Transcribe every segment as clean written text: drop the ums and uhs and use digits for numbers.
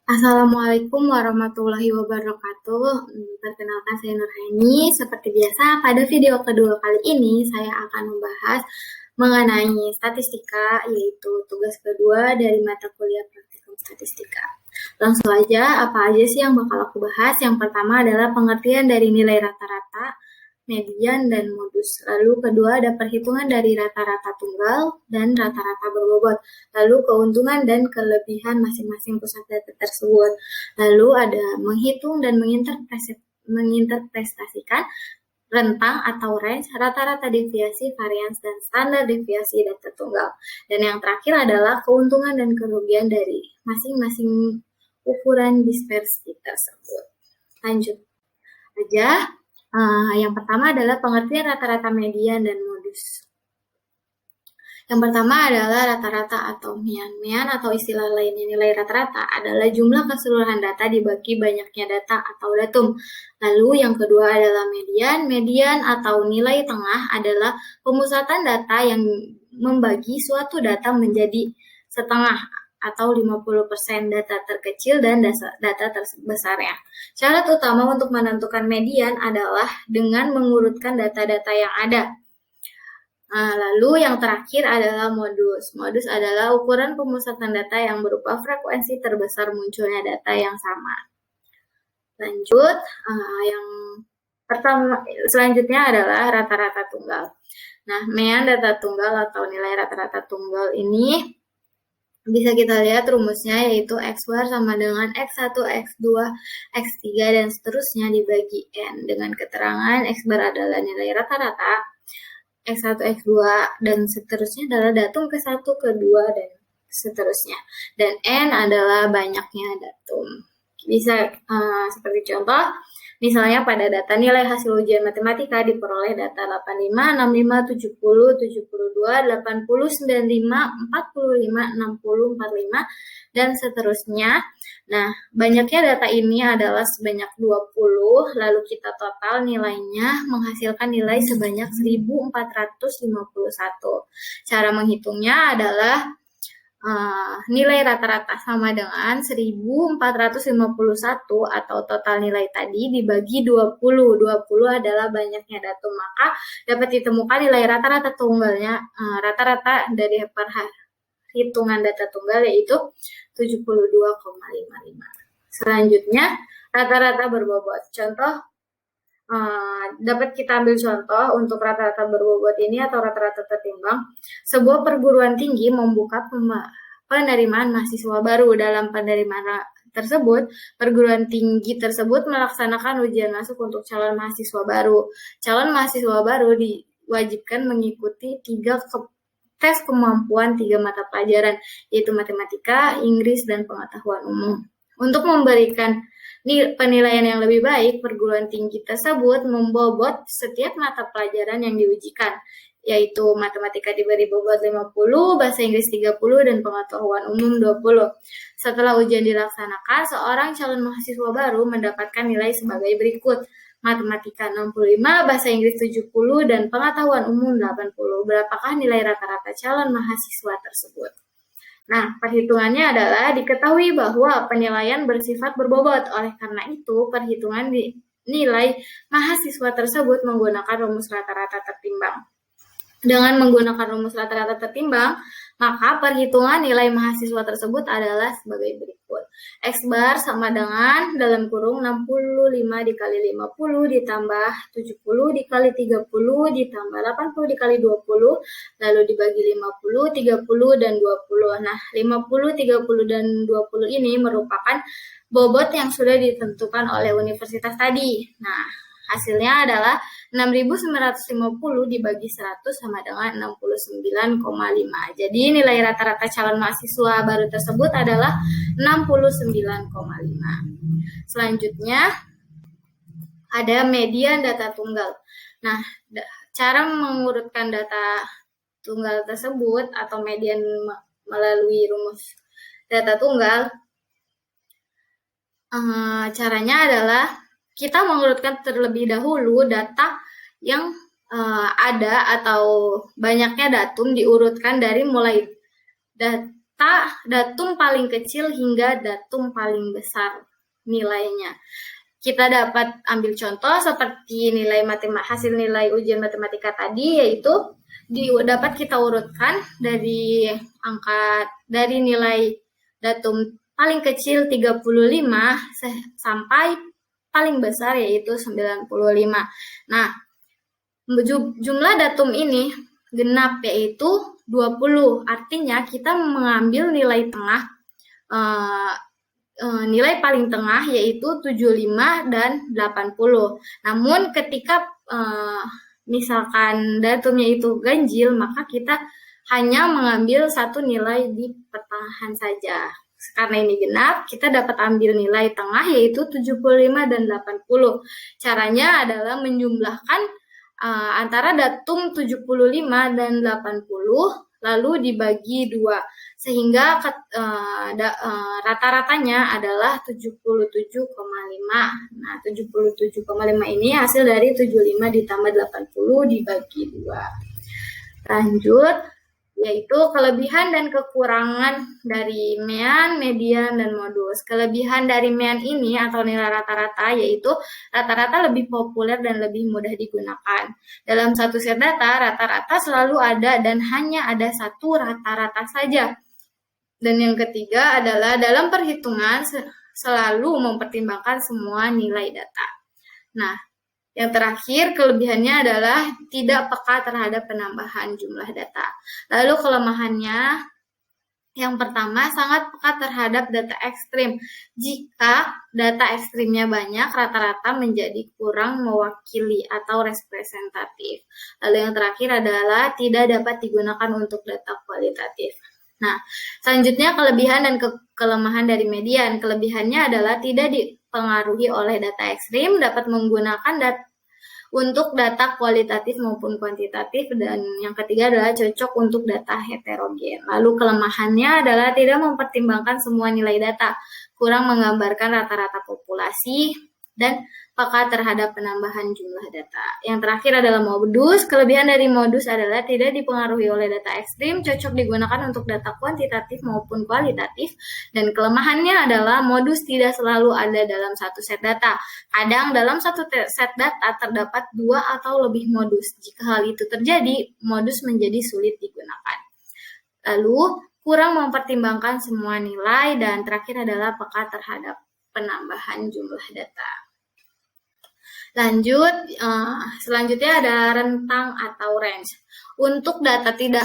Assalamualaikum warahmatullahi wabarakatuh. Perkenalkan saya Nurhani. Seperti biasa, pada video kedua kali ini saya akan membahas mengenai statistika, yaitu tugas kedua dari mata kuliah praktikum statistika. Langsung aja, apa aja sih yang bakal aku bahas? Yang pertama adalah pengertian dari nilai rata-rata, median, dan modus. Lalu kedua ada perhitungan dari rata-rata tunggal dan rata-rata berbobot. Lalu keuntungan dan kelebihan masing-masing pusat data tersebut. Lalu ada menghitung dan menginterpretasikan rentang atau range, rata-rata deviasi, varians, dan standar deviasi data tunggal. Dan yang terakhir adalah keuntungan dan kerugian dari masing-masing ukuran dispersi tersebut. Lanjut aja. Yang pertama adalah pengertian rata-rata median dan modus. Yang pertama adalah rata-rata atau mean. Mean atau istilah lainnya nilai rata-rata adalah jumlah keseluruhan data dibagi banyaknya data atau datum. Lalu yang kedua adalah median. Median atau nilai tengah adalah pemusatan data yang membagi suatu data menjadi setengah atau 50% data terkecil dan data terbesarnya. Syarat utama untuk menentukan median adalah dengan mengurutkan data-data yang ada. Lalu yang terakhir adalah modus. Modus adalah ukuran pemusatan data yang berupa frekuensi terbesar munculnya data yang sama. Lanjut, yang pertama selanjutnya adalah rata-rata tunggal. Nah, mean data tunggal atau nilai rata-rata tunggal ini bisa kita lihat rumusnya, yaitu X bar sama dengan X1, X2, X3, dan seterusnya dibagi N dengan keterangan X bar adalah nilai rata-rata, X1, X2, dan seterusnya adalah datum ke-1, ke-2, dan seterusnya. Dan N adalah banyaknya datum. Bisa seperti contoh, misalnya pada data nilai hasil ujian matematika diperoleh data 85, 65, 70, 72, 80, 95, 45, 60, 45, dan seterusnya. Nah, banyaknya data ini adalah sebanyak 20, lalu kita total nilainya menghasilkan nilai sebanyak 1451. Cara menghitungnya adalah nilai rata-rata sama dengan 1451 atau total nilai tadi dibagi 20. 20 adalah banyaknya datum, maka dapat ditemukan nilai rata-rata tunggalnya, rata-rata dari perhitungan data tunggal yaitu 72,55. Selanjutnya, rata-rata berbobot. Contoh, dapat kita ambil contoh untuk rata-rata berbobot ini atau rata-rata tertimbang. Sebuah perguruan tinggi membuka penerimaan mahasiswa baru. Dalam penerimaan tersebut, perguruan tinggi tersebut melaksanakan ujian masuk untuk calon mahasiswa baru. Calon mahasiswa baru diwajibkan mengikuti tes kemampuan 3 mata pelajaran, yaitu matematika, Inggris, dan pengetahuan umum. Untuk memberikan penilaian yang lebih baik, perguruan tinggi tersebut membobot setiap mata pelajaran yang diujikan, yaitu matematika diberi bobot 50, bahasa Inggris 30, dan pengetahuan umum 20. Setelah ujian dilaksanakan, seorang calon mahasiswa baru mendapatkan nilai sebagai berikut. Matematika 65, bahasa Inggris 70, dan pengetahuan umum 80. Berapakah nilai rata-rata calon mahasiswa tersebut? Nah, perhitungannya adalah diketahui bahwa penilaian bersifat berbobot. Oleh karena itu, perhitungan nilai mahasiswa tersebut menggunakan rumus rata-rata tertimbang. Dengan menggunakan rumus rata-rata tertimbang, maka perhitungan nilai mahasiswa tersebut adalah sebagai berikut. X bar sama dengan dalam kurung 65 dikali 50 ditambah 70 dikali 30 ditambah 80 dikali 20, lalu dibagi 50, 30, dan 20. Nah, 50, 30, dan 20 ini merupakan bobot yang sudah ditentukan oleh universitas tadi. Nah, hasilnya adalah 6.950 dibagi 100 sama dengan 69,5. Jadi nilai rata-rata calon mahasiswa baru tersebut adalah 69,5. Selanjutnya ada median data tunggal. Nah, cara mengurutkan data tunggal tersebut atau median melalui rumus data tunggal, caranya adalah kita mengurutkan terlebih dahulu data yang ada atau banyaknya datum diurutkan dari mulai data datum paling kecil hingga datum paling besar nilainya. Kita dapat ambil contoh seperti hasil nilai ujian matematika tadi, yaitu dapat kita urutkan dari nilai datum paling kecil 35 sampai paling besar yaitu 95. Nah, jumlah datum ini genap yaitu 20. Artinya kita mengambil nilai tengah nilai paling tengah yaitu 75 dan 80. Namun ketika misalkan datumnya itu ganjil, maka kita hanya mengambil satu nilai di pertengahan saja. Karena ini genap, kita dapat ambil nilai tengah yaitu 75 dan 80. Caranya adalah menjumlahkan antara datum 75 dan 80 lalu dibagi 2 sehingga rata-ratanya adalah 77,5. Nah, 77,5 ini hasil dari 75 ditambah 80 dibagi 2. Lanjut, yaitu kelebihan dan kekurangan dari mean, median, dan modus. Kelebihan dari mean ini atau nilai rata-rata yaitu rata-rata lebih populer dan lebih mudah digunakan. Dalam satu set data, rata-rata selalu ada dan hanya ada satu rata-rata saja. Dan yang ketiga adalah dalam perhitungan selalu mempertimbangkan semua nilai data. Nah, yang terakhir, kelebihannya adalah tidak peka terhadap penambahan jumlah data. Lalu kelemahannya, yang pertama, sangat peka terhadap data ekstrim. Jika data ekstrimnya banyak, rata-rata menjadi kurang mewakili atau representatif. Lalu yang terakhir adalah tidak dapat digunakan untuk data kualitatif. Nah, selanjutnya kelebihan dan kelemahan dari median. Kelebihannya adalah tidak dipengaruhi oleh data ekstrim, dapat menggunakan untuk data kualitatif maupun kuantitatif, dan yang ketiga adalah cocok untuk data heterogen. Lalu kelemahannya adalah tidak mempertimbangkan semua nilai data, kurang menggambarkan rata-rata populasi, dan peka terhadap penambahan jumlah data. Yang terakhir adalah modus. Kelebihan dari modus adalah tidak dipengaruhi oleh data ekstrim, cocok digunakan untuk data kuantitatif maupun kualitatif, dan kelemahannya adalah modus tidak selalu ada dalam satu set data. Kadang dalam satu set data terdapat 2 atau lebih modus. Jika hal itu terjadi, modus menjadi sulit digunakan. Lalu, kurang mempertimbangkan semua nilai, dan terakhir adalah peka terhadap penambahan jumlah data. Lanjut, selanjutnya ada rentang atau range. Untuk data tidak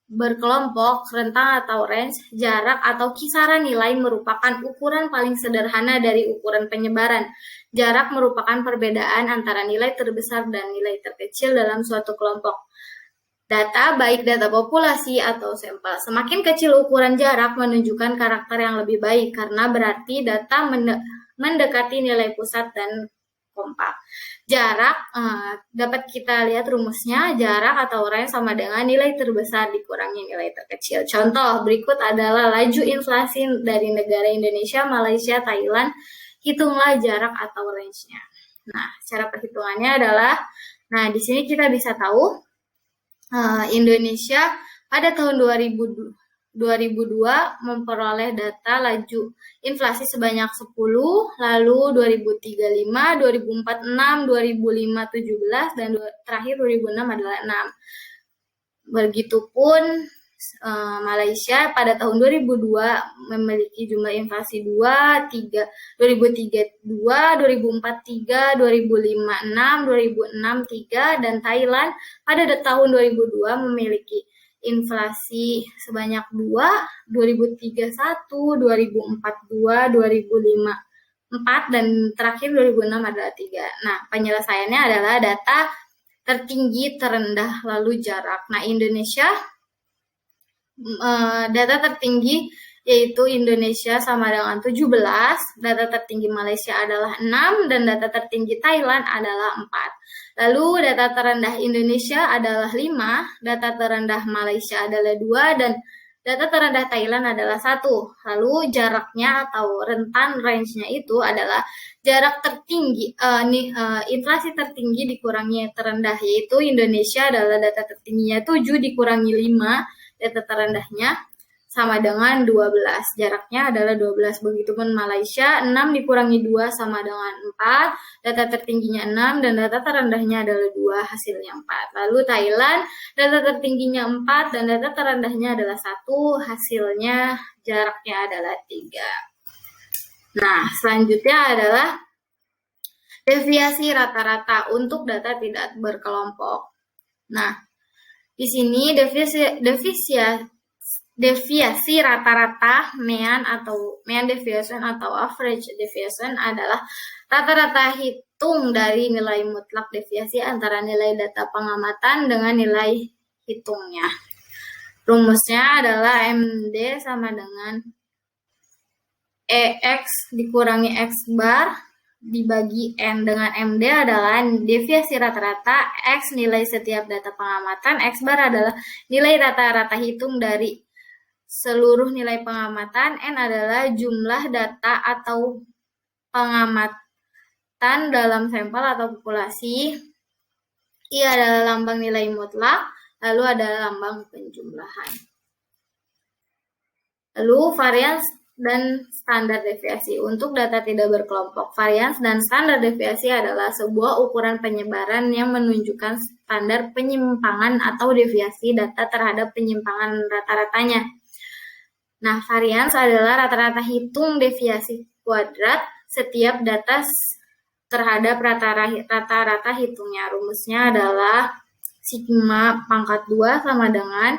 berkelompok, rentang atau range, jarak atau kisaran nilai merupakan ukuran paling sederhana dari ukuran penyebaran. Jarak merupakan perbedaan antara nilai terbesar dan nilai terkecil dalam suatu kelompok data, baik data populasi atau sampel. Semakin kecil ukuran jarak menunjukkan karakter yang lebih baik karena berarti data mendekati nilai pusat dan kompak. Jarak dapat kita lihat rumusnya, jarak atau range sama dengan nilai terbesar dikurangi nilai terkecil. Contoh berikut adalah laju inflasi dari negara Indonesia, Malaysia, Thailand. Hitunglah jarak atau range-nya. Nah, cara perhitungannya adalah, di sini kita bisa tahu Indonesia pada tahun 2002 memperoleh data laju inflasi sebanyak 10, lalu 2035, 2046, 2005, 17, dan terakhir 2006 adalah 6. Begitupun Malaysia pada tahun 2002 memiliki jumlah inflasi 2, 3, 2003 2, 2004 3, 2005 6, 2006 3, dan Thailand pada tahun 2002 memiliki inflasi sebanyak 2, 2003 1, 2004 2, 2005 4, dan terakhir 2006 adalah 3. Nah, penyelesaiannya adalah data tertinggi, terendah, lalu jarak. Nah, Indonesia, data tertinggi yaitu Indonesia sama dengan 17, data tertinggi Malaysia adalah 6, dan data tertinggi Thailand adalah 4. Lalu data terendah Indonesia adalah 5, data terendah Malaysia adalah 2, dan data terendah Thailand adalah 1. Lalu jaraknya atau rentan range-nya itu adalah jarak tertinggi, inflasi tertinggi dikurangi terendah, yaitu Indonesia adalah data tertingginya 7 dikurangi 5, data terendahnya sama dengan 12. Jaraknya adalah 12. Begitupun Malaysia, 6 dikurangi 2 sama dengan 4. Data tertingginya 6 dan data terendahnya adalah 2, hasilnya 4. Lalu Thailand, data tertingginya 4 dan data terendahnya adalah 1, hasilnya jaraknya adalah 3. Nah, selanjutnya adalah deviasi rata-rata untuk data tidak berkelompok. Nah, di sini deviasi rata-rata mean deviation atau average deviation adalah rata-rata hitung dari nilai mutlak deviasi antara nilai data pengamatan dengan nilai hitungnya. Rumusnya adalah MD sama dengan EX dikurangi X bar dibagi N, dengan MD adalah deviasi rata-rata, X nilai setiap data pengamatan, X bar adalah nilai rata-rata hitung dari seluruh nilai pengamatan, N adalah jumlah data atau pengamatan dalam sampel atau populasi, I adalah lambang nilai mutlak, lalu ada lambang penjumlahan. Lalu varians dan standar deviasi. Untuk data tidak berkelompok, varians dan standar deviasi adalah sebuah ukuran penyebaran yang menunjukkan standar penyimpangan atau deviasi data terhadap penyimpangan rata-ratanya. Nah, varians adalah rata-rata hitung deviasi kuadrat setiap data terhadap rata-rata hitungnya. Rumusnya adalah sigma pangkat 2 sama dengan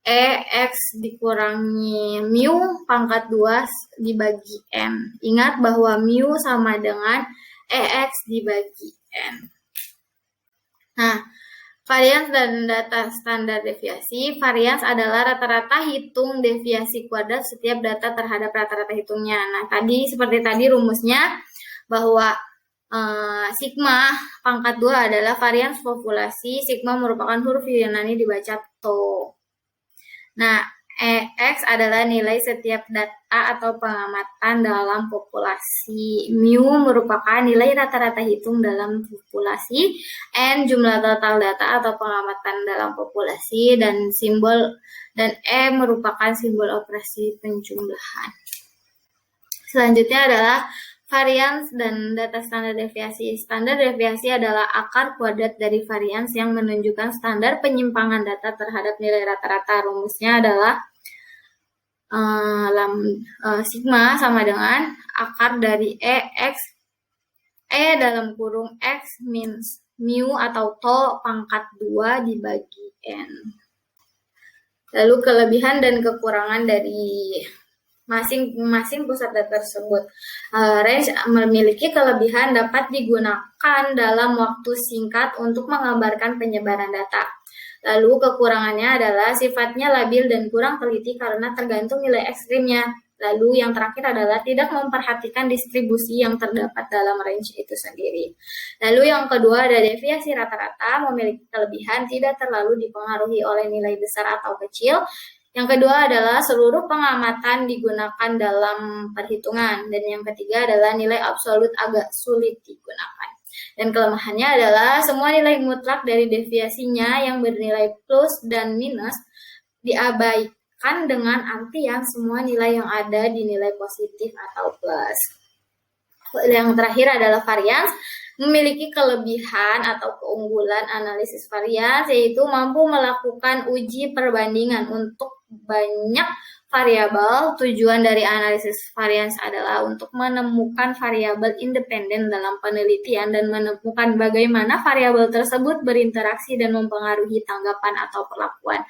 EX dikurangi mu pangkat 2 dibagi N. Ingat bahwa mu sama dengan EX dibagi N. Nah, varians dan data standar deviasi. Varians adalah rata-rata hitung deviasi kuadrat setiap data terhadap rata-rata hitungnya. Nah, seperti tadi rumusnya bahwa sigma pangkat 2 adalah varians populasi. Sigma merupakan huruf Yunani dibaca to. Nah, EX adalah nilai setiap data atau pengamatan dalam populasi. Mu merupakan nilai rata-rata hitung dalam populasi. N jumlah total data atau pengamatan dalam populasi, dan E merupakan simbol operasi penjumlahan. Selanjutnya adalah varians dan data standar deviasi. Standar deviasi adalah akar kuadrat dari varians yang menunjukkan standar penyimpangan data terhadap nilai rata-rata. Rumusnya adalah sigma sama dengan akar dari EX dalam kurung X minus mu atau to pangkat 2 dibagi N. Lalu kelebihan dan kekurangan dari masing-masing pusat data tersebut. Range memiliki kelebihan dapat digunakan dalam waktu singkat untuk menggambarkan penyebaran data. Lalu kekurangannya adalah sifatnya labil dan kurang teliti karena tergantung nilai ekstrimnya. Lalu yang terakhir adalah tidak memperhatikan distribusi yang terdapat dalam range itu sendiri. Lalu yang kedua ada deviasi rata-rata, memiliki kelebihan tidak terlalu dipengaruhi oleh nilai besar atau kecil. Yang kedua adalah seluruh pengamatan digunakan dalam perhitungan. Dan yang ketiga adalah nilai absolut agak sulit digunakan. Dan kelemahannya adalah semua nilai mutlak dari deviasinya yang bernilai plus dan minus diabaikan dengan artian semua nilai yang ada di nilai positif atau plus. Yang terakhir adalah varians, memiliki kelebihan atau keunggulan analisis varians, yaitu mampu melakukan uji perbandingan untuk banyak variabel. Tujuan dari analisis varians adalah untuk menemukan variabel independen dalam penelitian dan menemukan bagaimana variabel tersebut berinteraksi dan mempengaruhi tanggapan atau perlakuan.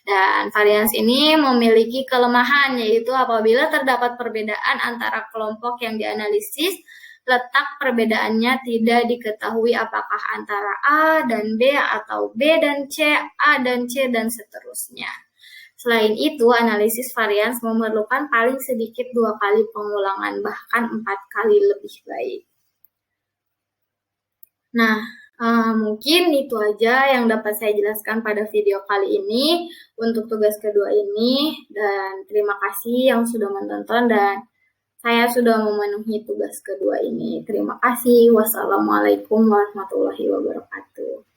Dan varians ini memiliki kelemahan, yaitu apabila terdapat perbedaan antara kelompok yang dianalisis, letak perbedaannya tidak diketahui apakah antara A dan B atau B dan C, A dan C, dan seterusnya. Selain itu, analisis varians memerlukan paling sedikit 2 kali pengulangan, bahkan 4 kali lebih baik. Nah, mungkin itu aja yang dapat saya jelaskan pada video kali ini untuk tugas kedua ini. Dan terima kasih yang sudah menonton dan saya sudah memenuhi tugas kedua ini. Terima kasih. Wassalamualaikum warahmatullahi wabarakatuh.